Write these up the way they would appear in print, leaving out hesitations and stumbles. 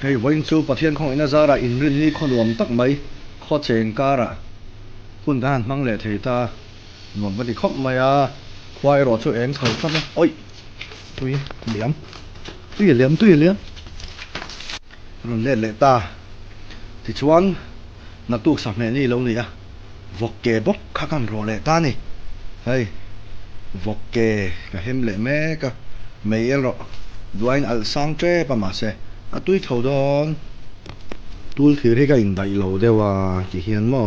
Hei wain chu pathian khong ina zara in rin ni khonwam tak mai kho cheng kara hun dan mang le thei ta nuam bani khop mai a khwai ro chu eng thau thap oi tui liam ron le ta ti chuan na tu sa me ni lo ni a vok ke bok kha kan ro le ta ni hei vok ke ka hem le me ka mei el ro duain al sang tre pa ma se a tui thau don tul thir hi ka in dai lo dewa ki hian mo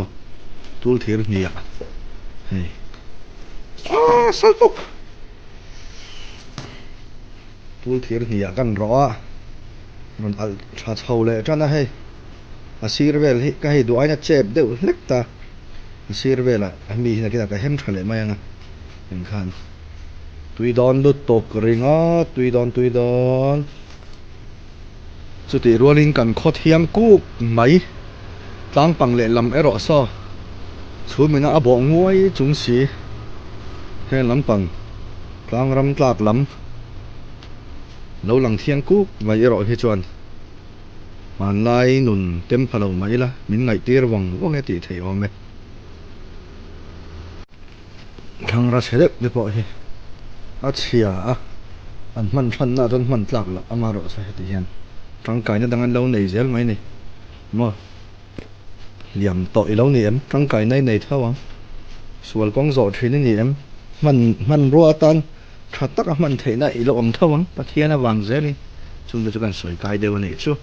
tul thir ni a hei saltuk tul thir ni a kan ro a ron al tha chho le tana hei a sir vel hi ka hei duain a chep deuh hlek ta a sir vela a mi na kina ka hem thale mai anga en khan tui don lut tok ringa tui don chu ti rualin kan khot hiam ku mai tlang pang le lam ero so chu mina a bo nguai chung si he lampang tlang ram tlak lam lo lang thiang ku mai ero hi chuan man lai nun tem phalo mai la min ngai tir wang wang e ti thei ome khang ra sedek de po hi a chia a an man than na don man tlak la amaro sa heti hian tang kai na dangan lo nei zel mai ni mo liam to I lo ni em tang kai nei nei thawang sual kong zo thin ni em man ro atan that tak a man theina I lo om thawang pathian a wang zeli chung de chu kan soi kai deu ni chu